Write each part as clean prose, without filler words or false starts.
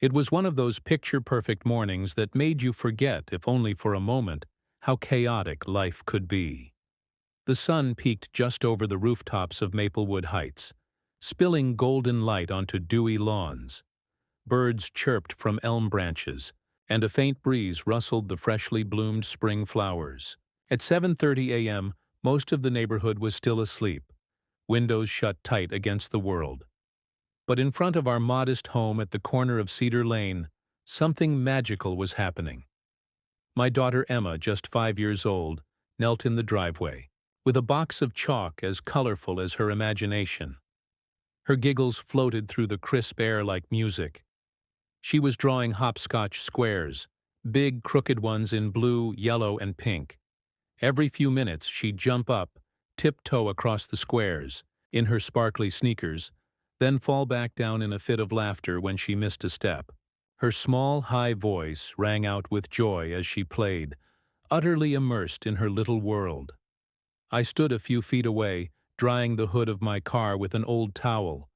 It was one of those picture-perfect mornings that made you forget, if only for a moment, how chaotic life could be. The sun peeked just over the rooftops of Maplewood Heights, spilling golden light onto dewy lawns. Birds chirped from elm branches, and a faint breeze rustled the freshly bloomed spring flowers. At 7:30 a.m., most of the neighborhood was still asleep, windows shut tight against the world. But in front of our modest home at the corner of Cedar Lane, something magical was happening. My daughter Emma, just 5 years old, knelt in the driveway, with a box of chalk as colorful as her imagination. Her giggles floated through the crisp air like music. She was drawing hopscotch squares, big crooked ones in blue, yellow, and pink. Every few minutes she'd jump up, tiptoe across the squares, in her sparkly sneakers, then fall back down in a fit of laughter when she missed a step. Her small, high voice rang out with joy as she played, utterly immersed in her little world. I stood a few feet away, drying the hood of my car with an old towel,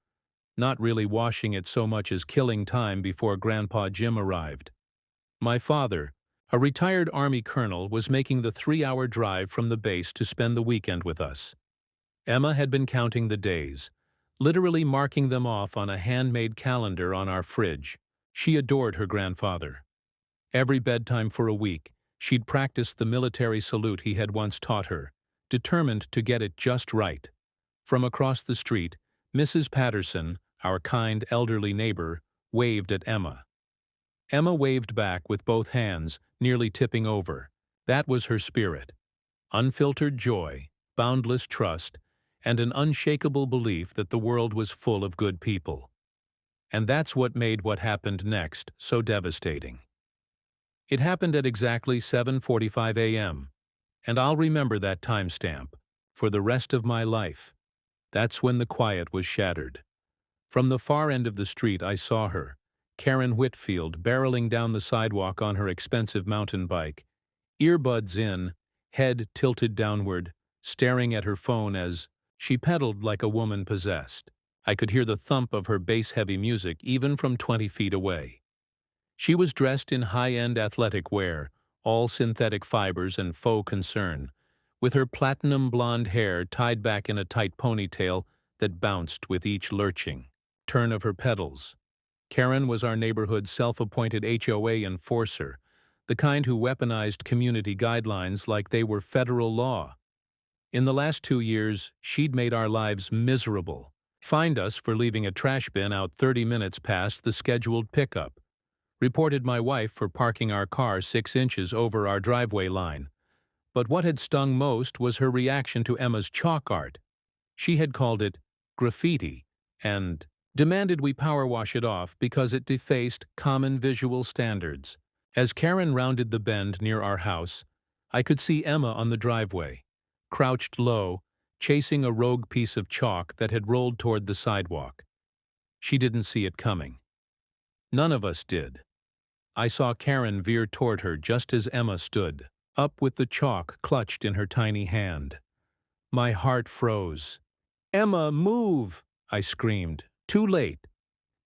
not really washing it so much as killing time before Grandpa Jim arrived. My father, a retired Army colonel, was making the 3-hour drive from the base to spend the weekend with us. Emma had been counting the days, literally marking them off on a handmade calendar on our fridge. She adored her grandfather. Every bedtime for a week, she'd practiced the military salute he had once taught her, determined to get it just right. From across the street, Mrs. Patterson, our kind elderly neighbor, waved at Emma. Emma waved back with both hands, nearly tipping over. That was her spirit. Unfiltered joy, boundless trust, and an unshakable belief that the world was full of good people. And that's what made what happened next so devastating. It happened at exactly 7:45 a.m., and I'll remember that timestamp for the rest of my life. That's when the quiet was shattered. From the far end of the street I saw her, Karen Whitfield, barreling down the sidewalk on her expensive mountain bike, earbuds in, head tilted downward, staring at her phone as she pedaled like a woman possessed. I could hear the thump of her bass-heavy music even from 20 feet away. She was dressed in high-end athletic wear, all synthetic fibers and faux concern, with her platinum blonde hair tied back in a tight ponytail that bounced with each lurching turn of her pedals. Karen was our neighborhood's self-appointed HOA enforcer, the kind who weaponized community guidelines like they were federal law. In the last 2 years, she'd made our lives miserable. Fined us for leaving a trash bin out 30 minutes past the scheduled pickup. Reported my wife for parking our car 6 inches over our driveway line. But what had stung most was her reaction to Emma's chalk art. She had called it graffiti and demanded we power wash it off because it defaced common visual standards. As Karen rounded the bend near our house, I could see Emma on the driveway, crouched low, chasing a rogue piece of chalk that had rolled toward the sidewalk. She didn't see it coming. None of us did. I saw Karen veer toward her just as Emma stood, up with the chalk clutched in her tiny hand. My heart froze. "Emma, move!" I screamed. Too late.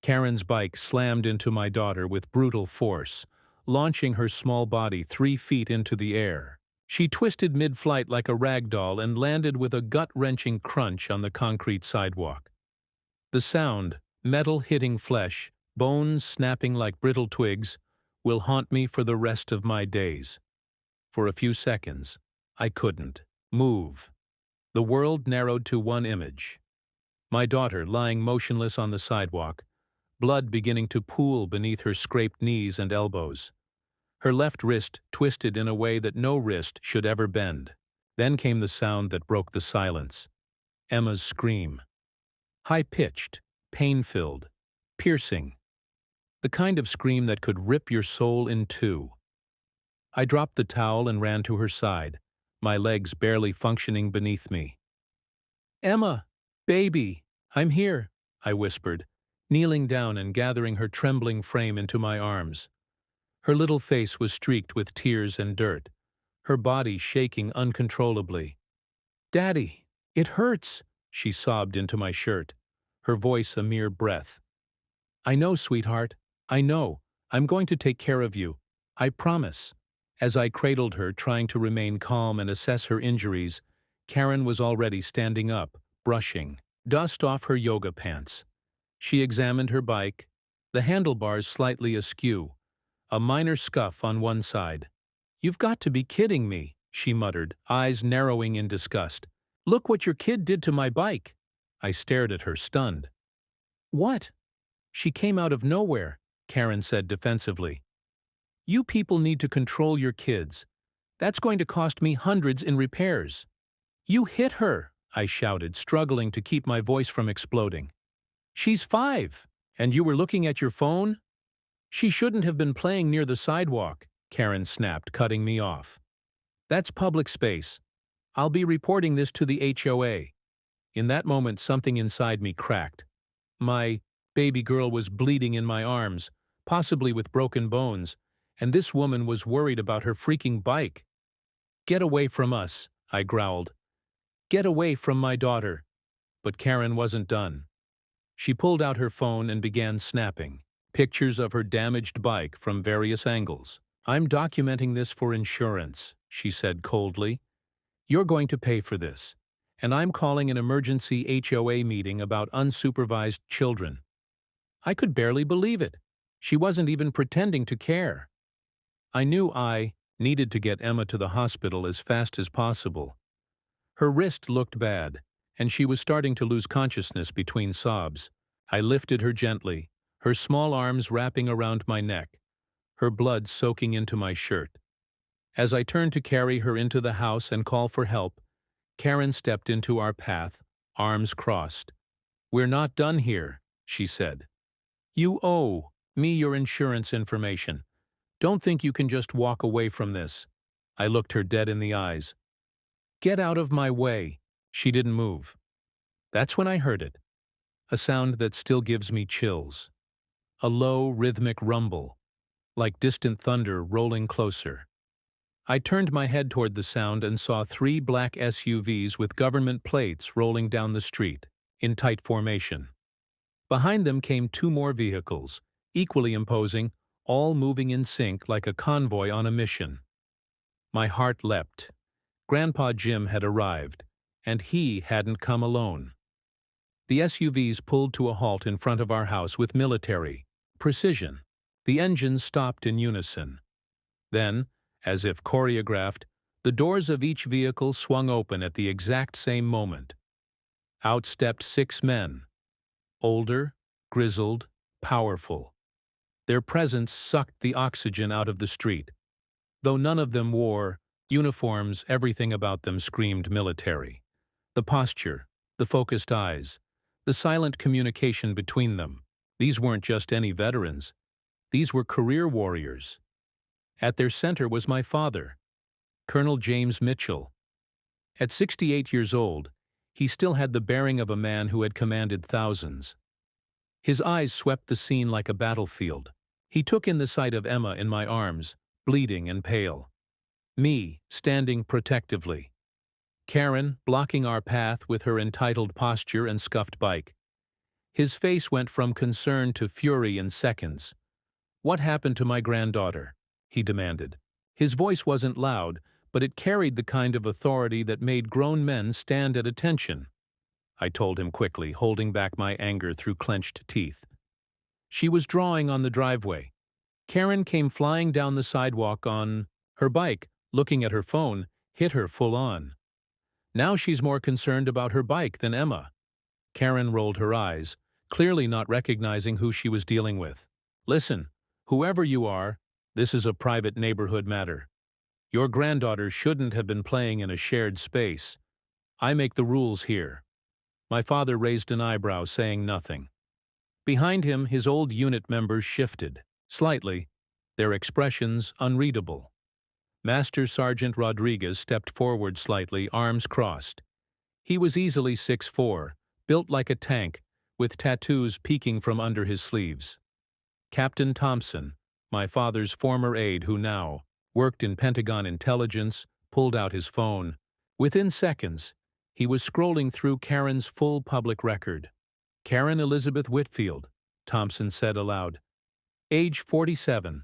Karen's bike slammed into my daughter with brutal force, launching her small body 3 feet into the air. She twisted mid-flight like a rag doll and landed with a gut-wrenching crunch on the concrete sidewalk. The sound, metal hitting flesh, bones snapping like brittle twigs, will haunt me for the rest of my days. For a few seconds, I couldn't move. The world narrowed to one image. My daughter lying motionless on the sidewalk, blood beginning to pool beneath her scraped knees and elbows. Her left wrist twisted in a way that no wrist should ever bend. Then came the sound that broke the silence. Emma's scream. High-pitched, pain-filled, piercing. The kind of scream that could rip your soul in two. I dropped the towel and ran to her side, my legs barely functioning beneath me. "Emma, baby, I'm here," I whispered, kneeling down and gathering her trembling frame into my arms. Her little face was streaked with tears and dirt, her body shaking uncontrollably. "Daddy, it hurts," she sobbed into my shirt, her voice a mere breath. "I know, sweetheart. I know. I'm going to take care of you. I promise." As I cradled her, trying to remain calm and assess her injuries, Karen was already standing up, brushing dust off her yoga pants. She examined her bike, the handlebars slightly askew, a minor scuff on one side. "You've got to be kidding me," she muttered, eyes narrowing in disgust. "Look what your kid did to my bike." I stared at her, stunned. "What?" "She came out of nowhere," Karen said defensively. "You people need to control your kids. That's going to cost me hundreds in repairs." "You hit her," I shouted, struggling to keep my voice from exploding. "She's 5, and you were looking at your phone?" "She shouldn't have been playing near the sidewalk," Karen snapped, cutting me off. "That's public space. I'll be reporting this to the HOA. In that moment, something inside me cracked. My baby girl was bleeding in my arms, possibly with broken bones, and this woman was worried about her freaking bike. "Get away from us," I growled. "Get away from my daughter." But Karen wasn't done. She pulled out her phone and began snapping pictures of her damaged bike from various angles. "I'm documenting this for insurance," she said coldly. "You're going to pay for this. And I'm calling an emergency HOA meeting about unsupervised children." I could barely believe it. She wasn't even pretending to care. I knew I needed to get Emma to the hospital as fast as possible. Her wrist looked bad, and she was starting to lose consciousness between sobs. I lifted her gently, her small arms wrapping around my neck, her blood soaking into my shirt. As I turned to carry her into the house and call for help, Karen stepped into our path, arms crossed. "We're not done here," she said. "You owe me your insurance information. Don't think you can just walk away from this." I looked her dead in the eyes. "Get out of my way." She didn't move. That's when I heard it. A sound that still gives me chills. A low, rhythmic rumble, like distant thunder rolling closer. I turned my head toward the sound and saw 3 black SUVs with government plates rolling down the street, in tight formation. Behind them came 2 more vehicles, equally imposing, all moving in sync like a convoy on a mission. My heart leapt. Grandpa Jim had arrived, and he hadn't come alone. The SUVs pulled to a halt in front of our house with military precision. The engines stopped in unison. Then, as if choreographed, the doors of each vehicle swung open at the exact same moment. Out stepped 6 men. Older, grizzled, powerful. Their presence sucked the oxygen out of the street. Though none of them wore uniforms, everything about them screamed military. The posture, the focused eyes, the silent communication between them. These weren't just any veterans. These were career warriors. At their center was my father, Colonel James Mitchell. At 68 years old, he still had the bearing of a man who had commanded thousands. His eyes swept the scene like a battlefield. He took in the sight of Emma in my arms, bleeding and pale. Me, standing protectively. Karen, blocking our path with her entitled posture and scuffed bike. His face went from concern to fury in seconds. "What happened to my granddaughter?" he demanded. His voice wasn't loud, but it carried the kind of authority that made grown men stand at attention. I told him quickly, holding back my anger through clenched teeth. "She was drawing on the driveway. Karen came flying down the sidewalk on her bike, looking at her phone, hit her full on. Now she's more concerned about her bike than Emma." Karen rolled her eyes, clearly not recognizing who she was dealing with. "Listen, whoever you are, this is a private neighborhood matter. Your granddaughter shouldn't have been playing in a shared space. I make the rules here." My father raised an eyebrow, saying nothing. Behind him, his old unit members shifted, slightly, their expressions unreadable. Master Sergeant Rodriguez stepped forward slightly, arms crossed. He was easily 6'4", built like a tank, with tattoos peeking from under his sleeves. Captain Thompson, my father's former aide who now worked in Pentagon intelligence, pulled out his phone. Within seconds, he was scrolling through Karen's full public record. "Karen Elizabeth Whitfield," Thompson said aloud. age 47,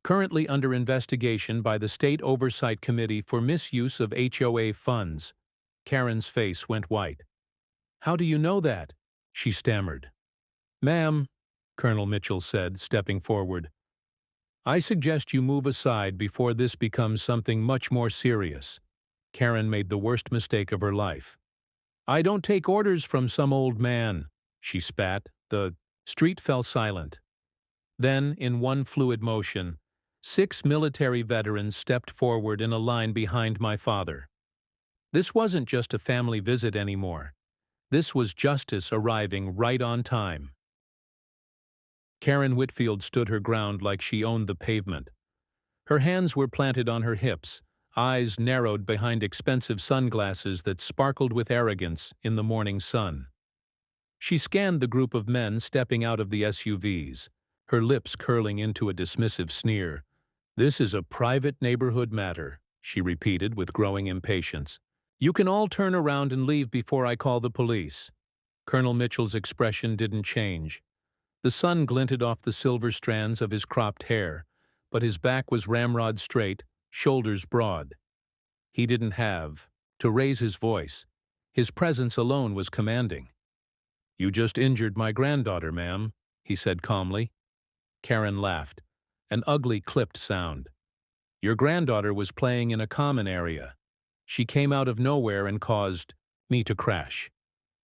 currently under investigation by the State Oversight Committee for misuse of HOA funds. Karen's face went white. "How do you know that?" she stammered. "Ma'am," Colonel Mitchell said, stepping forward, "I suggest you move aside before this becomes something much more serious." Karen made the worst mistake of her life. "I don't take orders from some old man," she spat. The street fell silent. Then, in one fluid motion, 6 military veterans stepped forward in a line behind my father. This wasn't just a family visit anymore. This was justice arriving right on time. Karen Whitfield stood her ground like she owned the pavement. Her hands were planted on her hips, eyes narrowed behind expensive sunglasses that sparkled with arrogance in the morning sun. She scanned the group of men stepping out of the SUVs, her lips curling into a dismissive sneer. "This is a private neighborhood matter," she repeated with growing impatience. "You can all turn around and leave before I call the police." Colonel Mitchell's expression didn't change. The sun glinted off the silver strands of his cropped hair, but his back was ramrod straight, shoulders broad. He didn't have to raise his voice. His presence alone was commanding. "You just injured my granddaughter, ma'am," he said calmly. Karen laughed, an ugly clipped sound. "Your granddaughter was playing in a common area. She came out of nowhere and caused me to crash.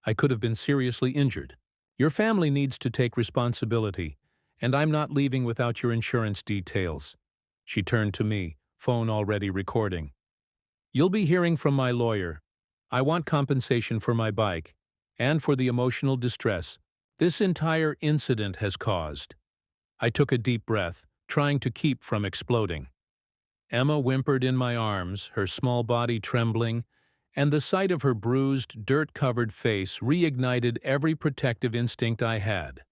I could have been seriously injured. Your family needs to take responsibility, and I'm not leaving without your insurance details." She turned to me, phone already recording. "You'll be hearing from my lawyer. I want compensation for my bike, and for the emotional distress this entire incident has caused." I took a deep breath, trying to keep from exploding. Emma whimpered in my arms, her small body trembling, and the sight of her bruised, dirt-covered face reignited every protective instinct I had.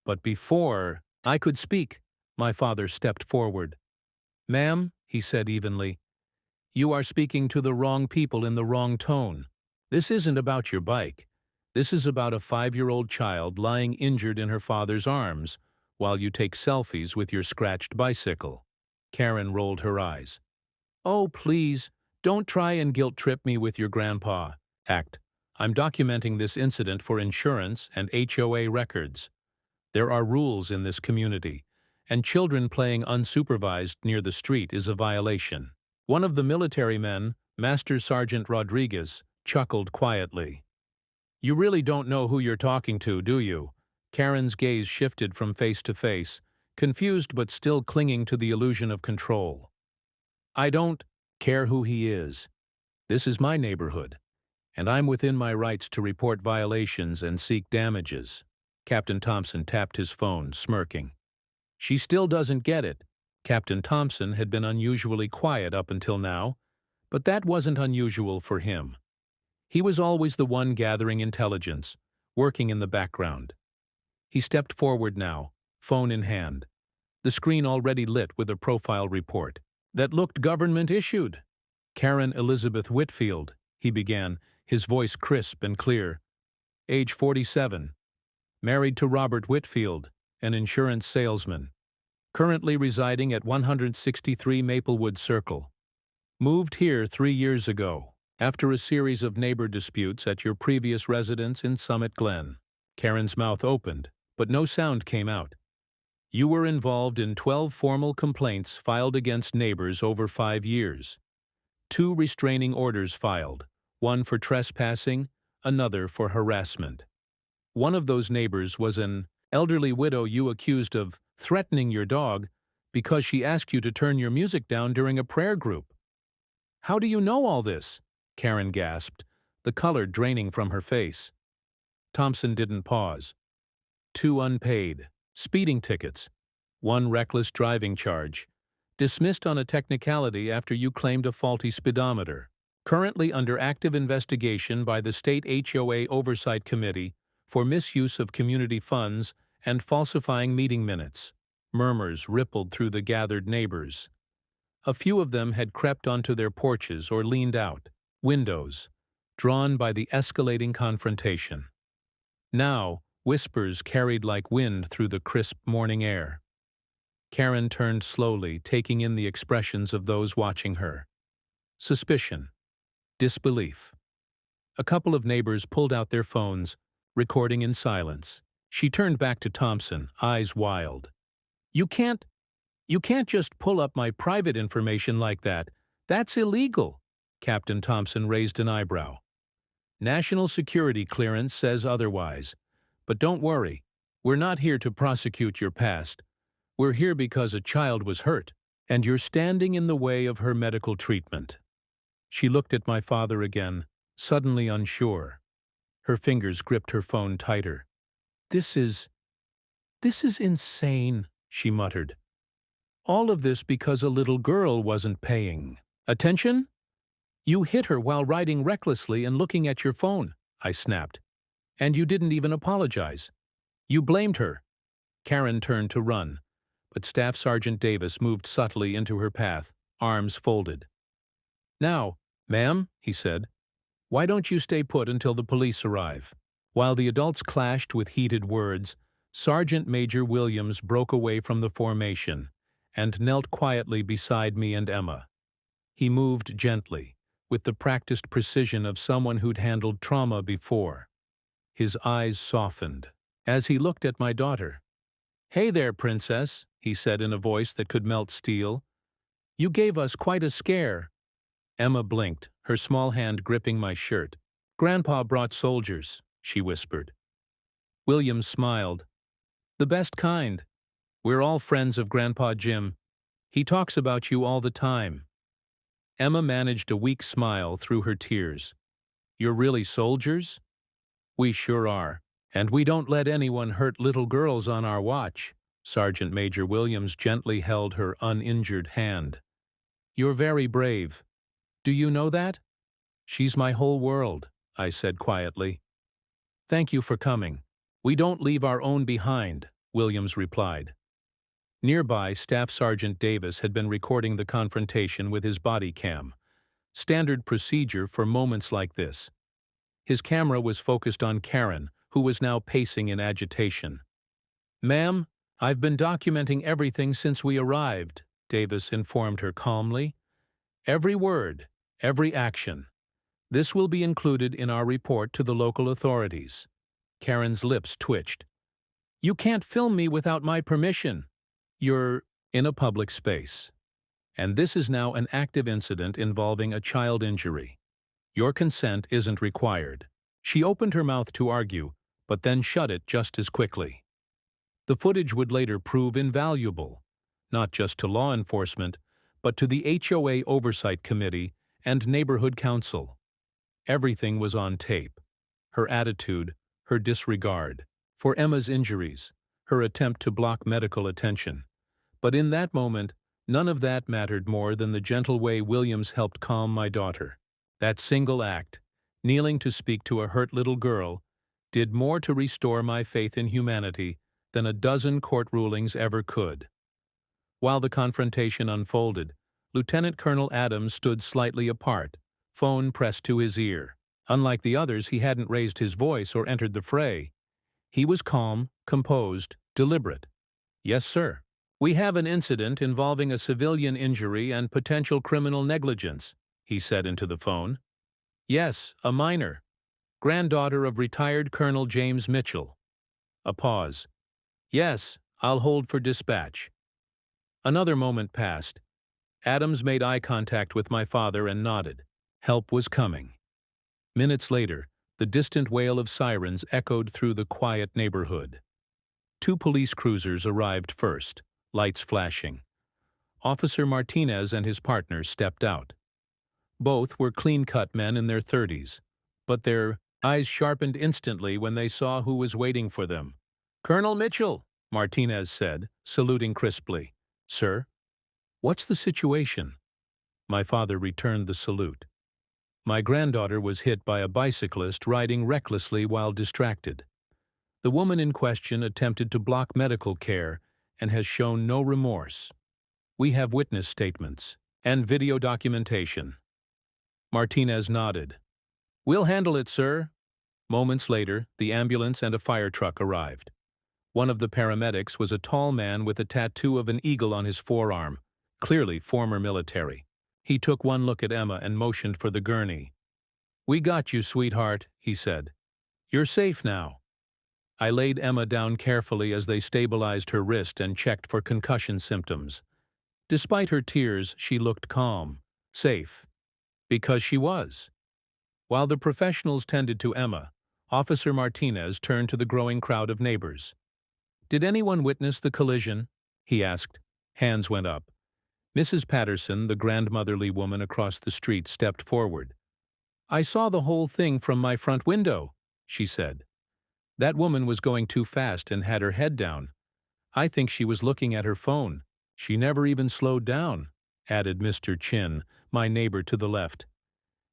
But before I could speak, my father stepped forward. "Ma'am," he said evenly, "you are speaking to the wrong people in the wrong tone. This isn't about your bike. This is about a 5-year-old child lying injured in her father's arms while you take selfies with your scratched bicycle." Karen rolled her eyes. "Oh, please, don't try and guilt-trip me with your grandpa act. I'm documenting this incident for insurance and HOA records. There are rules in this community, and children playing unsupervised near the street is a violation." One of the military men, Master Sergeant Rodriguez, chuckled quietly. "You really don't know who you're talking to, do you?" Karen's gaze shifted from face to face, confused but still clinging to the illusion of control. "I don't care who he is. This is my neighborhood, and I'm within my rights to report violations and seek damages." Captain Thompson tapped his phone, smirking. "She still doesn't get it." Captain Thompson had been unusually quiet up until now, but that wasn't unusual for him. He was always the one gathering intelligence, working in the background. He stepped forward now, phone in hand, the screen already lit with a profile report that looked government-issued. "Karen Elizabeth Whitfield," he began, his voice crisp and clear. "Age 47. Married to Robert Whitfield, an insurance salesman. Currently residing at 163 Maplewood Circle. Moved here 3 years ago, after a series of neighbor disputes at your previous residence in Summit Glen." Karen's mouth opened, but no sound came out. "You were involved in 12 formal complaints filed against neighbors over 5 years. 2 restraining orders filed, one for trespassing, another for harassment. One of those neighbors was an elderly widow you accused of threatening your dog because she asked you to turn your music down during a prayer group." "How do you know all this?" Karen gasped, the color draining from her face. Thompson didn't pause. 2 unpaid speeding tickets, 1 reckless driving charge, dismissed on a technicality after you claimed a faulty speedometer. Currently under active investigation by the State HOA Oversight Committee for misuse of community funds and falsifying meeting minutes. Murmurs rippled through the gathered neighbors. A few of them had crept onto their porches or leaned out, windows, drawn by the escalating confrontation. Now, whispers carried like wind through the crisp morning air. Karen turned slowly, taking in the expressions of those watching her. Suspicion. Disbelief. A couple of neighbors pulled out their phones, recording in silence. She turned back to Thompson, eyes wild. You can't just pull up my private information like that. That's illegal." Captain Thompson raised an eyebrow. "National security clearance says otherwise. But don't worry, we're not here to prosecute your past. We're here because a child was hurt, and you're standing in the way of her medical treatment." She looked at my father again, suddenly unsure. Her fingers gripped her phone tighter. This is insane," she muttered. "All of this because a little girl wasn't paying attention? You hit her while riding recklessly and looking at your phone," I snapped. "And you didn't even apologize. You blamed her." Karen turned to run, but Staff Sergeant Davis moved subtly into her path, arms folded. "Now, ma'am," he said, "why don't you stay put until the police arrive?" While the adults clashed with heated words, Sergeant Major Williams broke away from the formation and knelt quietly beside me and Emma. He moved gently, with the practiced precision of someone who'd handled trauma before. His eyes softened as he looked at my daughter. "Hey there, princess," he said in a voice that could melt steel. "You gave us quite a scare." Emma blinked, her small hand gripping my shirt. "Grandpa brought soldiers," she whispered. Williams smiled. "The best kind. We're all friends of Grandpa Jim. He talks about you all the time." Emma managed a weak smile through her tears. "You're really soldiers?" "We sure are. And we don't let anyone hurt little girls on our watch." Sergeant Major Williams gently held her uninjured hand. "You're very brave. Do you know that?" "She's my whole world," I said quietly. "Thank you for coming. We don't leave our own behind," Williams replied. Nearby, Staff Sergeant Davis had been recording the confrontation with his body cam. Standard procedure for moments like this. His camera was focused on Karen, who was now pacing in agitation. "Ma'am, I've been documenting everything since we arrived," Davis informed her calmly. "Every word, every action. This will be included in our report to the local authorities." Karen's lips twitched. "You can't film me without my permission." "You're in a public space. And this is now an active incident involving a child injury. Your consent isn't required." She opened her mouth to argue, but then shut it just as quickly. The footage would later prove invaluable, not just to law enforcement, but to the HOA Oversight Committee and Neighborhood Council. Everything was on tape. Her attitude, her disregard for Emma's injuries, her attempt to block medical attention. But in that moment, none of that mattered more than the gentle way Williams helped calm my daughter. That single act, kneeling to speak to a hurt little girl, did more to restore my faith in humanity than a dozen court rulings ever could. While the confrontation unfolded, Lieutenant Colonel Adams stood slightly apart, phone pressed to his ear. Unlike the others, he hadn't raised his voice or entered the fray. He was calm, composed, deliberate. "Yes, sir. We have an incident involving a civilian injury and potential criminal negligence," he said into the phone. "Yes, a minor. Granddaughter of retired Colonel James Mitchell." A pause. "Yes, I'll hold for dispatch." Another moment passed. Adams made eye contact with my father and nodded. Help was coming. Minutes later, the distant wail of sirens echoed through the quiet neighborhood. 2 police cruisers arrived first, lights flashing. Officer Martinez and his partner stepped out. Both were clean-cut men in their 30s, but their eyes sharpened instantly when they saw who was waiting for them. "Colonel Mitchell," Martinez said, saluting crisply. "Sir?" "What's the situation?" My father returned the salute. "My granddaughter was hit by a bicyclist riding recklessly while distracted. The woman in question attempted to block medical care and has shown no remorse. We have witness statements and video documentation." Martinez nodded. "We'll handle it, sir." Moments later, the ambulance and a fire truck arrived. One of the paramedics was a tall man with a tattoo of an eagle on his forearm, clearly former military. He took one look at Emma and motioned for the gurney. "We got you, sweetheart," he said. "You're safe now." I laid Emma down carefully as they stabilized her wrist and checked for concussion symptoms. Despite her tears, she looked calm, safe, because she was. While the professionals tended to Emma, Officer Martinez turned to the growing crowd of neighbors. "Did anyone witness the collision?" he asked. Hands went up. Mrs. Patterson, the grandmotherly woman across the street, stepped forward. "I saw the whole thing from my front window," she said. "That woman was going too fast and had her head down. I think she was looking at her phone. She never even slowed down," added Mr. Chin, my neighbor to the left.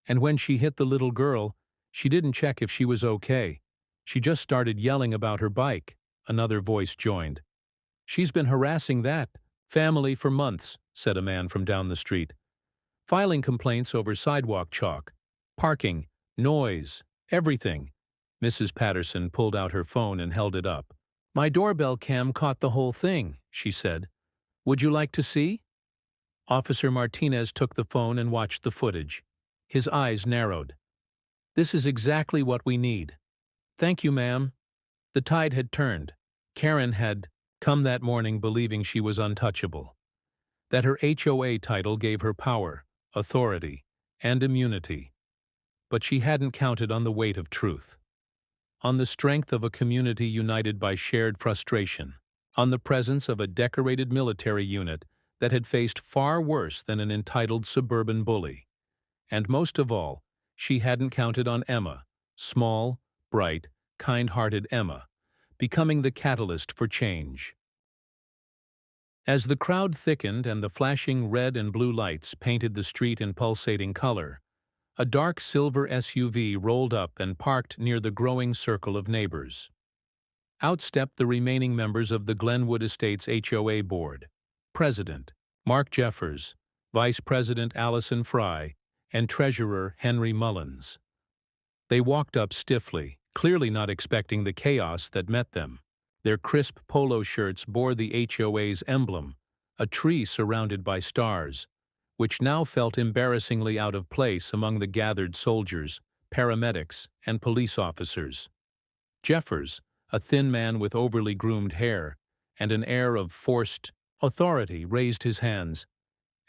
"And when she hit the little girl, she didn't check if she was okay. She just started yelling about her bike," another voice joined. "She's been harassing that family for months," said a man from down the street. "Filing complaints over sidewalk chalk, parking, noise, everything." Mrs. Patterson pulled out her phone and held it up. "My doorbell cam caught the whole thing," she said. "Would you like to see?" Officer Martinez took the phone and watched the footage. His eyes narrowed. "This is exactly what we need." "Thank you, ma'am." The tide had turned. Karen had come that morning believing she was untouchable, that her HOA title gave her power, authority, and immunity. But she hadn't counted on the weight of truth, on the strength of a community united by shared frustration, on the presence of a decorated military unit that had faced far worse than an entitled suburban bully. And most of all, she hadn't counted on Emma, small, bright, kind-hearted Emma, becoming the catalyst for change. As the crowd thickened and the flashing red and blue lights painted the street in pulsating color, a dark silver SUV rolled up and parked near the growing circle of neighbors. Out stepped the remaining members of the Glenwood Estates HOA board: President Mark Jeffers, Vice President Allison Fry, and Treasurer Henry Mullins. They walked up stiffly, clearly not expecting the chaos that met them. Their crisp polo shirts bore the HOA's emblem, a tree surrounded by stars, which now felt embarrassingly out of place among the gathered soldiers, paramedics, and police officers. Jeffers, a thin man with overly groomed hair and an air of forced authority, raised his hands.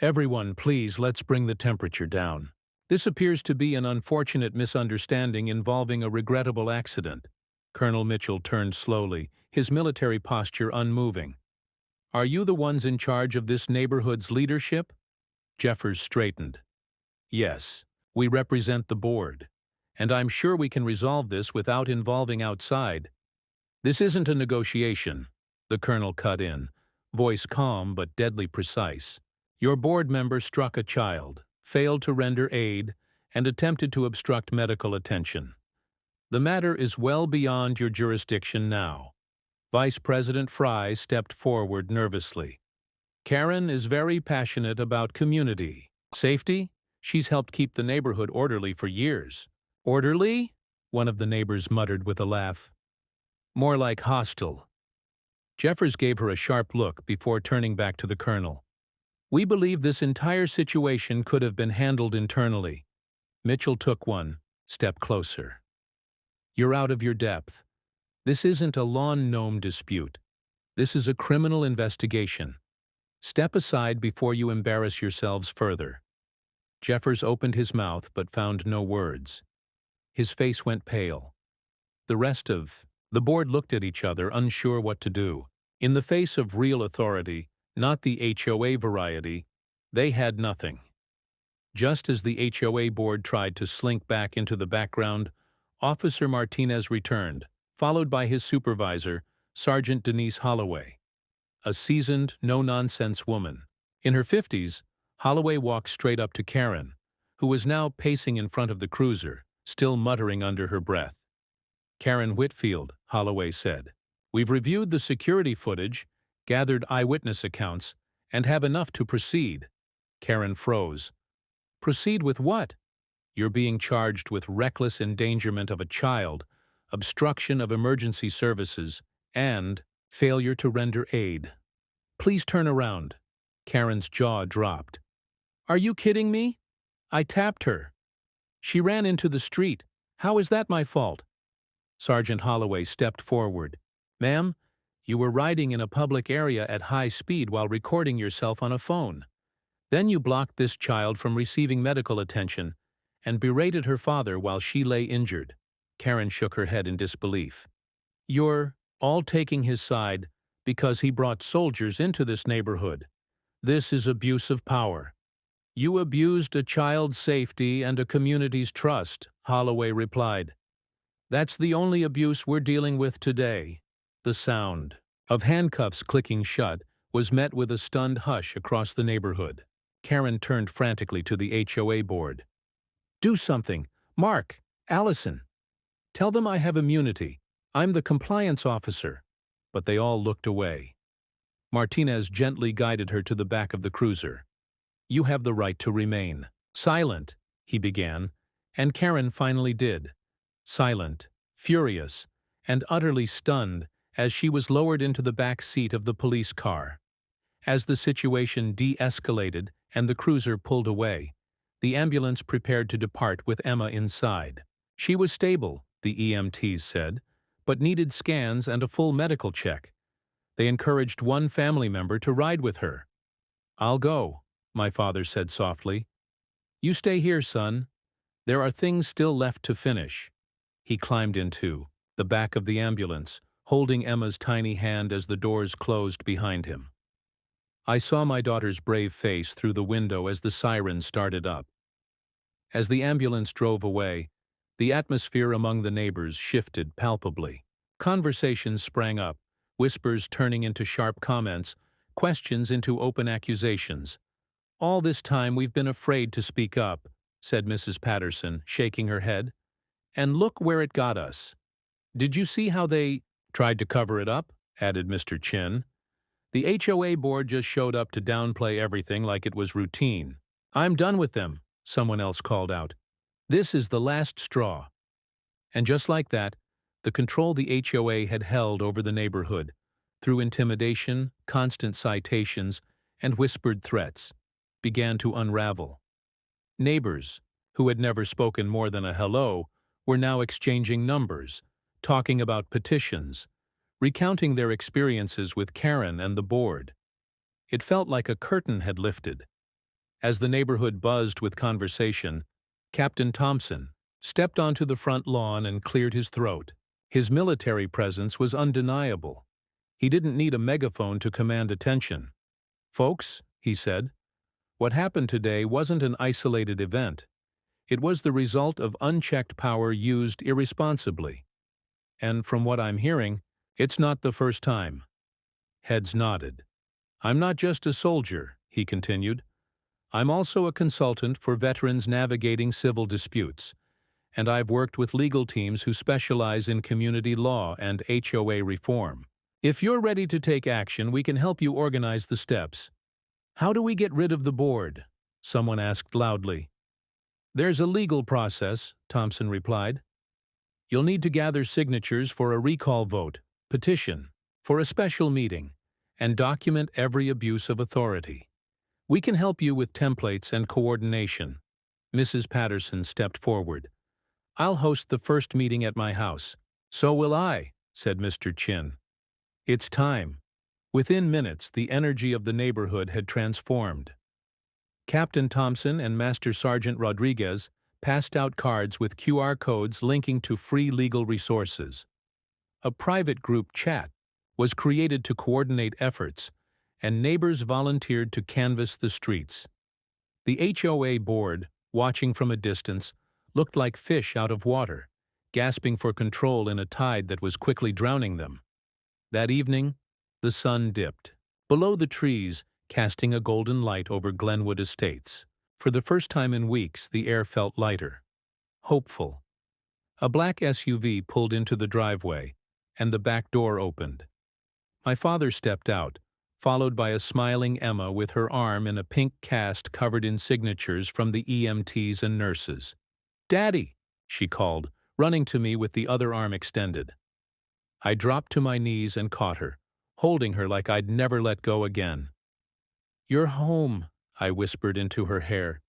"Everyone, please, let's bring the temperature down. This appears to be an unfortunate misunderstanding involving a regrettable accident." Colonel Mitchell turned slowly, his military posture unmoving. "Are you the ones in charge of this neighborhood's leadership?" Jeffers straightened. "Yes, we represent the board, and I'm sure we can resolve this without involving outside." "This isn't a negotiation," the colonel cut in, voice calm but deadly precise. "Your board member struck a child, failed to render aid, and attempted to obstruct medical attention. The matter is well beyond your jurisdiction now." Vice President Fry stepped forward nervously. "Karen is very passionate about community safety. She's helped keep the neighborhood orderly for years." "Orderly?" one of the neighbors muttered with a laugh. "More like hostile." Jeffers gave her a sharp look before turning back to the colonel. "We believe this entire situation could have been handled internally." Mitchell took one step closer. "You're out of your depth. This isn't a lawn gnome dispute. This is a criminal investigation. Step aside before you embarrass yourselves further." Jeffers opened his mouth but found no words. His face went pale. The rest of the board looked at each other, unsure what to do. In the face of real authority, not the HOA variety, they had nothing. Just as the HOA board tried to slink back into the background, Officer Martinez returned, followed by his supervisor, Sergeant Denise Holloway, a seasoned, no-nonsense woman. In her 50s, Holloway walked straight up to Karen, who was now pacing in front of the cruiser, still muttering under her breath. "Karen Whitfield," Holloway said, "we've reviewed the security footage, gathered eyewitness accounts, and have enough to proceed." Karen froze. "Proceed with what?" "You're being charged with reckless endangerment of a child, obstruction of emergency services, and Failure to render aid. Please turn around. Karen's jaw dropped. Are you kidding me? I tapped her. She ran into the street. How is that my fault? Sergeant Holloway stepped forward. Ma'am, you were riding in a public area at high speed while recording yourself on a phone. Then you blocked this child from receiving medical attention and berated her father while she lay injured. Karen shook her head in disbelief. You're all taking his side because he brought soldiers into this neighborhood. This is abuse of power. You abused a child's safety and a community's trust, Holloway replied. That's the only abuse we're dealing with today. The sound of handcuffs clicking shut was met with a stunned hush across the neighborhood. Karen turned frantically to the HOA board. Do something. Mark, Allison. Tell them I have immunity. I'm the compliance officer. But they all looked away. Martinez gently guided her to the back of the cruiser. You have the right to remain silent, he began, and Karen finally did. Silent, furious, and utterly stunned as she was lowered into the back seat of the police car. As the situation de-escalated and the cruiser pulled away, the ambulance prepared to depart with Emma inside. She was stable, the EMTs said, but needed scans and a full medical check. They encouraged one family member to ride with her. I'll go, my father said softly. You stay here, son. There are things still left to finish. He climbed into the back of the ambulance, holding Emma's tiny hand as the doors closed behind him. I saw my daughter's brave face through the window as the siren started up. As the ambulance drove away, the atmosphere among the neighbors shifted palpably. Conversations sprang up, whispers turning into sharp comments, questions into open accusations. All this time we've been afraid to speak up, said Mrs. Patterson, shaking her head. And look where it got us. Did you see how they tried to cover it up? Added Mr. Chin. The HOA board just showed up to downplay everything like it was routine. I'm done with them, someone else called out. This is the last straw. And just like that, the control the HOA had held over the neighborhood, through intimidation, constant citations, and whispered threats, began to unravel. Neighbors, who had never spoken more than a hello, were now exchanging numbers, talking about petitions, recounting their experiences with Karen and the board. It felt like a curtain had lifted. As the neighborhood buzzed with conversation, Captain Thompson stepped onto the front lawn and cleared his throat. His military presence was undeniable. He didn't need a megaphone to command attention. Folks, he said, what happened today wasn't an isolated event. It was the result of unchecked power used irresponsibly. And from what I'm hearing, it's not the first time. Heads nodded. I'm not just a soldier, he continued. I'm also a consultant for veterans navigating civil disputes, and I've worked with legal teams who specialize in community law and HOA reform. If you're ready to take action, we can help you organize the steps. How do we get rid of the board? Someone asked loudly. There's a legal process, Thompson replied. You'll need to gather signatures for a recall vote, petition, for a special meeting, and document every abuse of authority. We can help you with templates and coordination. Mrs. Patterson stepped forward. I'll host the first meeting at my house. So will I, said Mr. Chin. It's time. Within minutes, the energy of the neighborhood had transformed. Captain Thompson and Master Sergeant Rodriguez passed out cards with QR codes linking to free legal resources. A private group chat was created to coordinate efforts, and neighbors volunteered to canvass the streets. The HOA board, watching from a distance, looked like fish out of water, gasping for control in a tide that was quickly drowning them. That evening, the sun dipped. Below the trees, casting a golden light over Glenwood Estates. For the first time in weeks, the air felt lighter. Hopeful. A black SUV pulled into the driveway, and the back door opened. My father stepped out, followed by a smiling Emma with her arm in a pink cast covered in signatures from the EMTs and nurses. "Daddy," she called, running to me with the other arm extended. I dropped to my knees and caught her, holding her like I'd never let go again. "You're home," I whispered into her hair.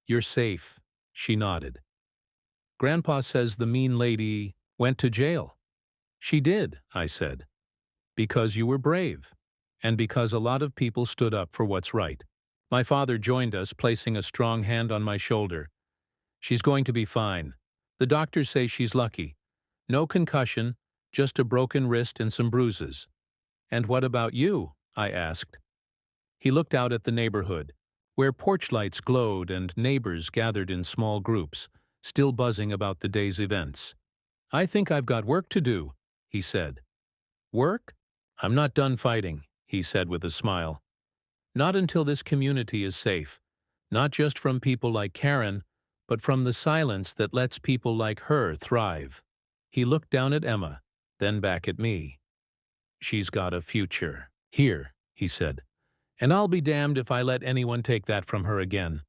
"You're safe." She nodded. "Grandpa says the mean lady went to jail." "She did," I said. "Because you were brave. And because a lot of people stood up for what's right." My father joined us, placing a strong hand on my shoulder. "She's going to be fine. The doctors say she's lucky. No concussion, just a broken wrist and some bruises." "And what about you?" I asked. He looked out at the neighborhood, where porch lights glowed and neighbors gathered in small groups, still buzzing about the day's events. "I think I've got work to do," he said. "Work? I'm not done fighting," he said with a smile. "Not until this community is safe, not just from people like Karen, but from the silence that lets people like her thrive." He looked down at Emma, then back at me. "She's got a future. Here," he said. "And I'll be damned if I let anyone take that from her again."